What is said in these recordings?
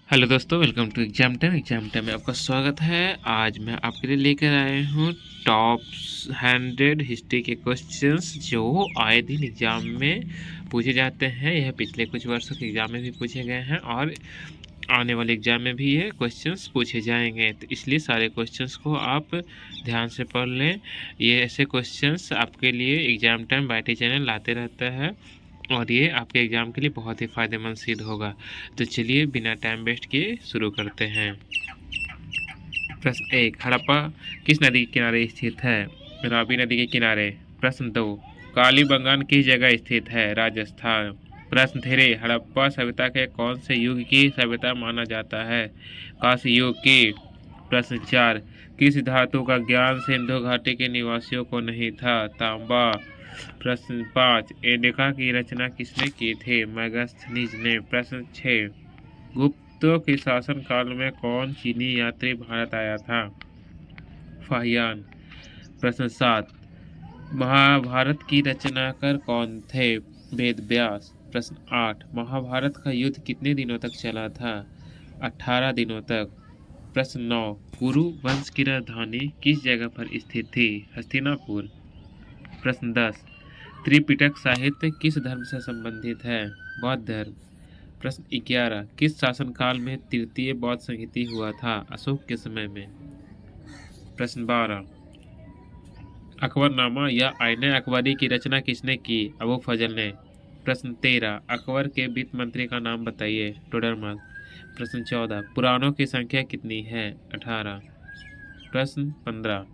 Hello दोस्तों, welcome to exam time में आपका स्वागत है। आज मैं आपके लिए लेकर आया हूँ टॉप 100 हिस्ट्री के क्वेश्चंस जो आए दिन एग्जाम में पूछे जाते हैं। यह पिछले कुछ वर्षों के एग्जाम में भी पूछे गए हैं और आने वाले एग्जाम में भी ये क्वेश्चंस पूछे जाएंगे, तो इसलिए सारे क्वेश्चंस को आप ध्यान से पढ़ लें। ये ऐसे क्वेश्चंस आपके लिए एग्जाम टाइम बाईटी चैनल लाते रहता है और ये आपके एग्ज़ाम के लिए बहुत ही फ़ायदेमंद सिद्ध होगा। तो चलिए बिना टाइम वेस्ट किए शुरू करते हैं। प्रश्न 1, हड़प्पा किस नदी के किनारे स्थित है? रावी नदी के किनारे। प्रश्न 2, कालीबंगान किस जगह स्थित है? राजस्थान। प्रश्न 3, हड़प्पा सभ्यता के कौन से युग की सभ्यता माना जाता है? कांस्य युग की। प्रश्न 4, किस धातु का ज्ञान सिंधु घाटी के निवासियों को नहीं था? तांबा। प्रश्न 5, एडिका की रचना किसने की थी? मेगास्थनीज ने। प्रश्न 6, गुप्तों के शासन काल में कौन चीनी यात्री भारत आया था? फाहियान। प्रश्न 7, महाभारत की रचनाकार कौन थे? वेद व्यास। प्रश्न 8, महाभारत का युद्ध कितने दिनों तक चला था? 18 दिनों तक। प्रश्न 9, कुरु वंश की राजधानी किस जगह पर स्थित थी? हस्तिनापुर। प्रश्न 10, त्रिपिटक साहित्य किस धर्म से संबंधित है? बौद्ध धर्म। प्रश्न 11, किस शासनकाल में तृतीय बौद्ध संहिता हुआ था? अशोक के समय में। प्रश्न 12, अकबरनामा या आईने अकबरी की रचना किसने की? अबू फजल ने। प्रश्न 13, अकबर के वित्त मंत्री का नाम बताइए? टोडरमल। प्रश्न 14, पुराणों की संख्या कितनी है? 18। प्रश्न 15,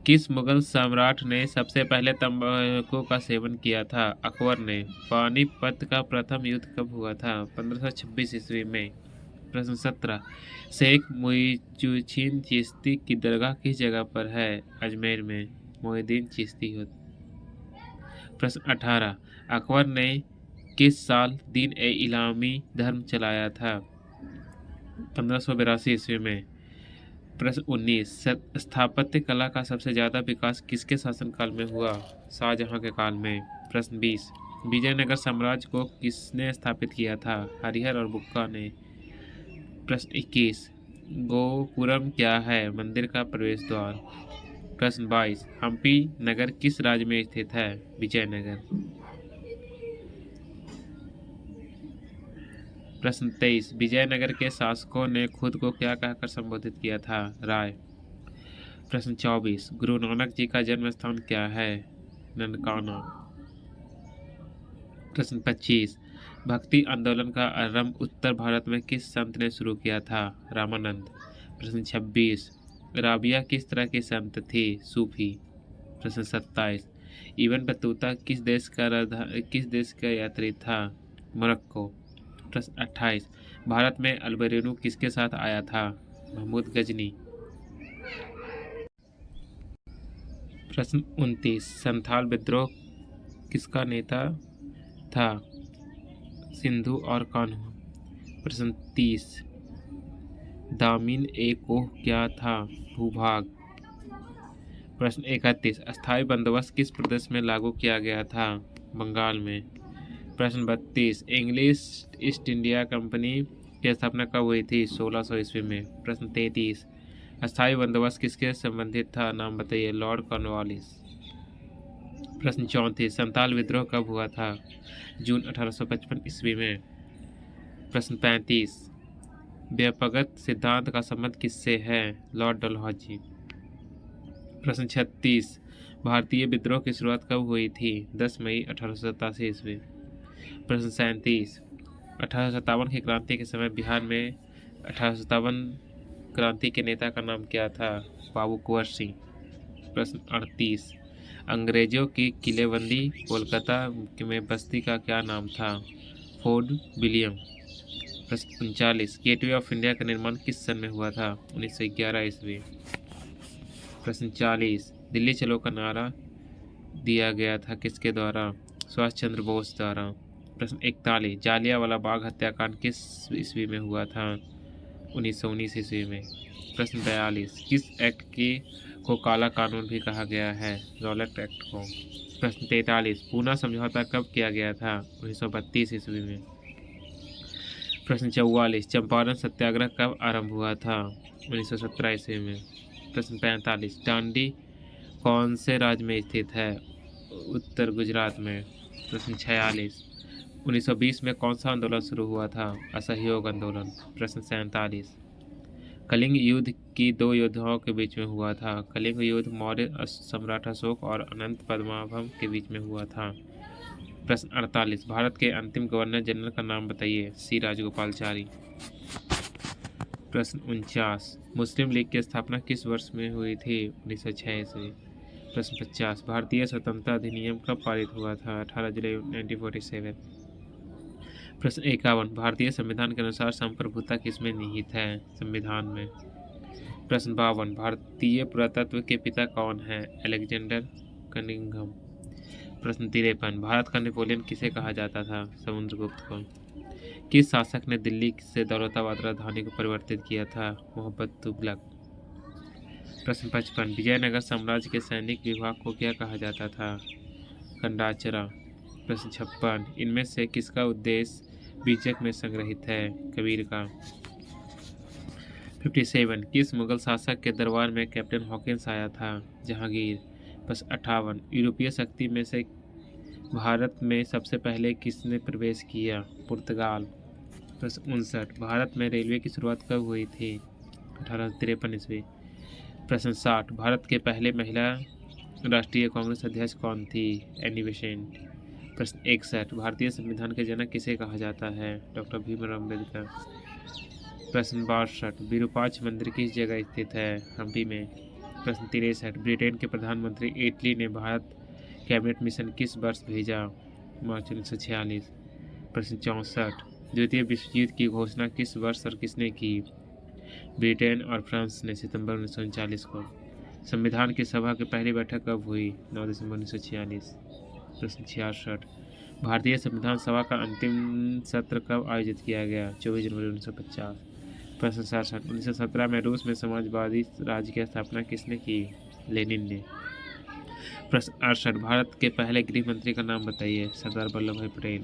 किस मुगल सम्राट ने सबसे पहले तंबाकू का सेवन किया था? अकबर ने। पानीपत का प्रथम युद्ध कब हुआ था? 1526 ईस्वी में। प्रश्न 17, शेख मुइजुद्दीन चिश्ती की दरगाह किस जगह पर है? अजमेर में। मुइजुद्दीन चिश्ती होता। प्रश्न 18, अकबर ने किस साल दीन ए इलामी धर्म चलाया था? 1582 ईस्वी में। प्रश्न 19, स्थापत्य कला का सबसे ज़्यादा विकास किसके शासनकाल में हुआ? शाहजहां के काल में। प्रश्न 20, विजयनगर साम्राज्य को किसने स्थापित किया था? हरिहर और बुक्का ने। प्रश्न 21, गोपुरम क्या है? मंदिर का प्रवेश द्वार। प्रश्न 22, हम्पी नगर किस राज्य में स्थित है? विजयनगर। प्रश्न 23, विजयनगर के शासकों ने खुद को क्या कहकर संबोधित किया था? राय। प्रश्न 24, गुरु नानक जी का जन्म स्थान क्या है? ननकाना। प्रश्न 25, भक्ति आंदोलन का आरंभ उत्तर भारत में किस संत ने शुरू किया था? रामानंद। प्रश्न 26, राबिया किस तरह की संत थी? सूफी। प्रश्न 27, इब्न बतूता किस देश का यात्री था? मोरक्को। प्रश्न 28, भारत में अल्बेरुनी किसके साथ आया था? महमूद गजनी। प्रश्न 29, संथाल विद्रोह किसका नेता था? सिंधु और कान्हू। प्रश्न 30, दामिन ए कोह क्या था? भूभाग। प्रश्न 31, अस्थायी बंदोबस्त किस प्रदेश में लागू किया गया था? बंगाल में। प्रश्न 32, इंग्लिश ईस्ट इंडिया कंपनी की स्थापना कब हुई थी? 1600 ईस्वी में। प्रश्न 33, अस्थायी बंदोबस्त किसके संबंधित था? नाम बताइए? Lord Cornwallis. प्रश्न 34, संथाल विद्रोह कब हुआ था? जून 1855 ईस्वी में। प्रश्न 35, व्यापकगत सिद्धांत का संबंध किससे है? लॉर्ड डलहौजी। प्रश्न 36, भारतीय विद्रोह की शुरुआत कब हुई थी? 10 मई 1887 ईस्वी। प्रश्न 37, 1857 की क्रांति के समय बिहार में 1857 क्रांति के नेता का नाम क्या था? बाबू कुंवर सिंह। प्रश्न 38, अंग्रेजों की किलेबंदी कोलकाता में बस्ती का क्या नाम था? Fort William. प्रश्न 39, गेटवे ऑफ इंडिया का निर्माण किस सन में हुआ था? 1911 ईस्वी। प्रश्न 40, दिल्ली चलो का नारा दिया गया था किसके द्वारा? सुभाष चंद्र बोस द्वारा। प्रश्न 41, जालियांवाला बाग हत्याकांड किस ईस्वी में हुआ था? 1919 ईस्वी में। प्रश्न 42, किस एक्ट को काला कानून भी कहा गया है? रॉलेट एक्ट को। प्रश्न 43, पूना समझौता कब किया गया था? 1932 ईस्वी में। प्रश्न 44, चंपारण सत्याग्रह कब आरंभ हुआ था? 1917 ईस्वी में। प्रश्न 45, डांडी कौन से राज्य में स्थित है? उत्तर गुजरात में। प्रश्न 46, 1920 में कौन सा आंदोलन शुरू हुआ था? असहयोग आंदोलन। प्रश्न 47, कलिंग युद्ध की दो योद्धाओं के बीच में हुआ था। कलिंग युद्ध मौर्य सम्राट अशोक और अनंत पद्मनाभम के बीच में हुआ था। प्रश्न 48, भारत के अंतिम गवर्नर जनरल का नाम बताइए। सी राजगोपालचारी। प्रश्न 49, मुस्लिम लीग की स्थापना किस वर्ष में हुई थी? 1906 ईस्वी। प्रश्न 50, भारतीय स्वतंत्रता अधिनियम कब पारित हुआ था? 18 जुलाई 1947। प्रश्न 51, भारतीय संविधान के अनुसार संप्रभुता किसमें निहित है? संविधान में। प्रश्न 52, भारतीय पुरातत्व के पिता कौन है? Alexander Cunningham. प्रश्न 53, भारत का नेपोलियन किसे कहा जाता था? समुद्रगुप्त को। किस शासक ने दिल्ली से दौलताबाद राजधानी को परिवर्तित किया था? मोहम्मद तुगलक। प्रश्न 55, विजयनगर साम्राज्य के सैनिक विभाग को क्या कहा जाता था? कंडाचरा। प्रश्न 56, इनमें से किसका उद्देश्य बीजक में संग्रहित है? कबीर का। 57, किस मुगल शासक के दरबार में कैप्टन हॉकिंस आया था? जहांगीर। प्रश्न 58, यूरोपीय शक्ति में से भारत में सबसे पहले किसने प्रवेश किया? पुर्तगाल। प्रश्न 59, भारत में रेलवे की शुरुआत कब हुई थी? 1853 ईस्वी। प्रश्न 60, भारत के पहले महिला राष्ट्रीय कांग्रेस अध्यक्ष कौन थी? Annie Besant. प्रश्न 61, भारतीय संविधान के जनक किसे कहा जाता है? डॉक्टर भीमराव अम्बेडकर। प्रश्न 62, विरूपाक्ष मंदिर किस जगह स्थित है? हम्पी में। प्रश्न 63, ब्रिटेन के प्रधानमंत्री इटली ने भारत कैबिनेट मिशन किस वर्ष भेजा? मार्च 1946। प्रश्न 64, द्वितीय विश्व युद्ध की घोषणा किस वर्ष और किसने की? ब्रिटेन और फ्रांस ने सितंबर 1939 को। संविधान की सभा की पहली बैठक कब हुई? 9 दिसंबर 1946। प्रश्न 66, भारतीय संविधान सभा का अंतिम सत्र कब आयोजित किया गया? 24 जनवरी 1950। प्रश्न 67, 1917 में रूस में समाजवादी राज्य की स्थापना किसने की? लेनिन ने। प्रश्न 68, भारत के पहले गृह मंत्री का नाम बताइए। सरदार वल्लभ भाई पटेल।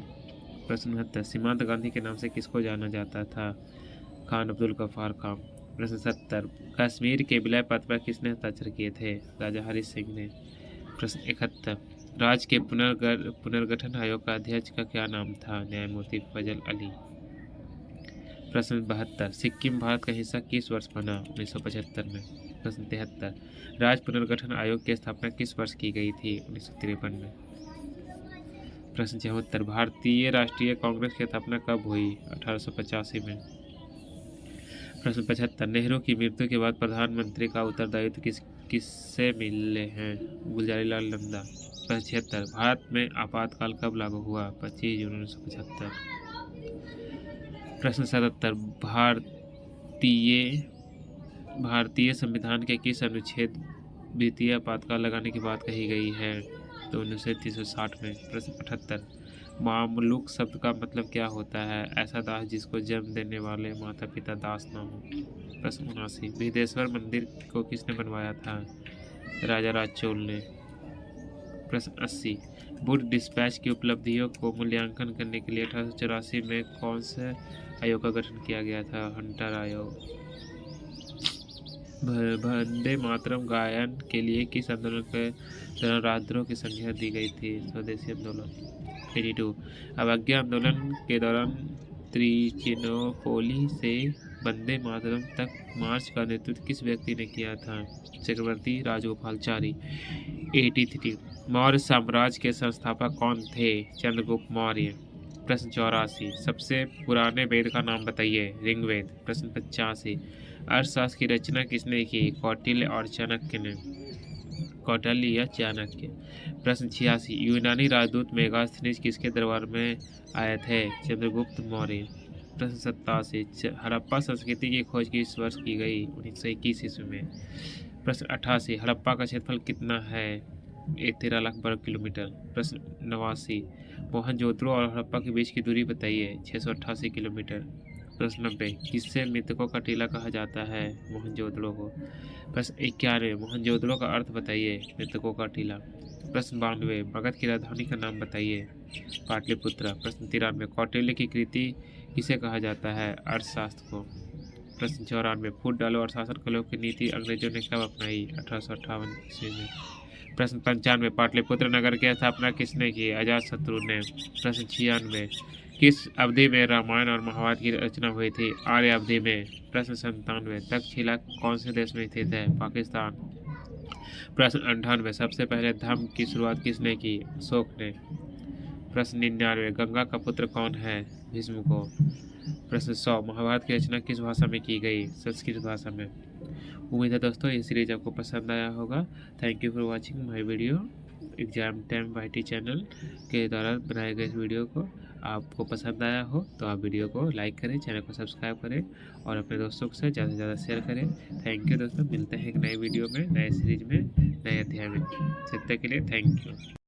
प्रश्न 69, सीमांत गांधी के नाम से किसको जाना जाता था? खान अब्दुल गफ्फार खान। प्रश्न 70, कश्मीर के विलय पत्र पर किसने हस्ताक्षर किए थे? राजा हरि सिंह ने। प्रश्न 71, राज्य के पुनर्गठन आयोग का अध्यक्ष का क्या नाम था? न्यायमूर्ति फजल अली। प्रश्न 72, सिक्किम भारत का हिस्सा किस वर्ष बना? 1975 में। प्रश्न 73, राज्य पुनर्गठन आयोग की स्थापना किस वर्ष की गई थी? 1953 में। प्रश्न 74, भारतीय राष्ट्रीय कांग्रेस की स्थापना कब हुई? 1885 में। प्रश्न 75, नेहरू की मृत्यु के बाद प्रधानमंत्री का उत्तरदायित्व किससे मिले हैं? गुलजारीलाल नंदा। प्रश्न 76, भारत में आपातकाल कब लागू हुआ? 25 जून 1975। प्रश्न 77, भारतीय संविधान के किस अनुच्छेद वित्तीय आपातकाल लगाने की बात कही गई है? तो 1960 में। प्रश्न 78, मामलुक शब्द का मतलब क्या होता है? ऐसा दास जिसको जन्म देने वाले माता पिता दास न हो। प्रश्न 79, बृहदेश्वर मंदिर को किसने बनवाया था? राजा राज चोल ने। प्रश्न 80, बुड डिस्पैच की उपलब्धियों को मूल्यांकन करने के लिए 1884 में कौन से आयोग का गठन किया गया था? हंटर आयोग। वंदे मातरम गायन के लिए किस आंदोलन के दौरान राजद्रोह की संज्ञा दी गई थी? स्वदेशी आंदोलन। 82, अवज्ञा आंदोलन के दौरान त्रिचिनोपोली से वंदे मातरम तक मार्च का नेतृत्व किस व्यक्ति ने किया था? चक्रवर्ती राजगोपालचारी। 83, मौर्य साम्राज्य के संस्थापक कौन थे? चंद्रगुप्त मौर्य। प्रश्न 84, सबसे पुराने वेद का नाम बताइए। ऋग्वेद। प्रश्न 85, अर्थशास्त्र की रचना किसने की? कौटिल्य और चाणक्य ने। कौटिल्य या चाणक्य। प्रश्न 86, यूनानी राजदूत मेगास्थनीज किसके दरबार में आए थे? चंद्रगुप्त मौर्य। प्रश्न 87, हड़प्पा संस्कृति की खोज किस वर्ष की गई? 1921 ईस्वी में। प्रश्न 88, हड़प्पा का क्षेत्रफल कितना है? 13 लाख वर्ग किलोमीटर। प्रश्न 89, मोहनजोदड़ो और हड़प्पा के बीच की दूरी बताइए। 688 किलोमीटर। प्रश्न 90, किससे मृतकों का टीला कहा जाता है? मोहनजोदड़ो को। प्रश्न 91, मोहनजोदड़ो का अर्थ बताइए। मृतकों का टीला। प्रश्न 92, मगध की राजधानी का नाम बताइए। पाटलिपुत्र। प्रश्न 93, कौटिल्य की कृति किसे कहा जाता है? अर्थशास्त्र को। प्रश्न 94, फूट डालो और शासन करो की नीति अंग्रेजों ने कब अपनाई? 1858 ईस्वी में। प्रश्न 95, पाटलिपुत्र नगर की स्थापना किसने की? अजातशत्रु ने। प्रश्न 96, किस अवधि में रामायण और महाभारत की रचना हुई थी? आर्य अवधि में। प्रश्न 97, तक्षशिला कौन से देश में स्थित है? पाकिस्तान। प्रश्न 98, सबसे पहले धर्म की शुरुआत किसने की? अशोक ने। प्रश्न 99, गंगा का पुत्र कौन है? भीष्म को। प्रश्न 100, महाभारत की रचना किस भाषा में की गई? संस्कृत भाषा में। उम्मीद है दोस्तों ये सीरीज आपको पसंद आया होगा। Thank you for watching my video. Exam time YT channel के द्वारा बनाए गए इस वीडियो को आपको पसंद आया हो तो आप वीडियो को लाइक करें, चैनल को सब्सक्राइब करें और अपने दोस्तों से ज़्यादा से ज़्यादा शेयर करें। थैंक यू दोस्तों, मिलते हैं एक नए वीडियो में, नए सीरीज में, नए अध्याय में। तब तक के लिए थैंक यू।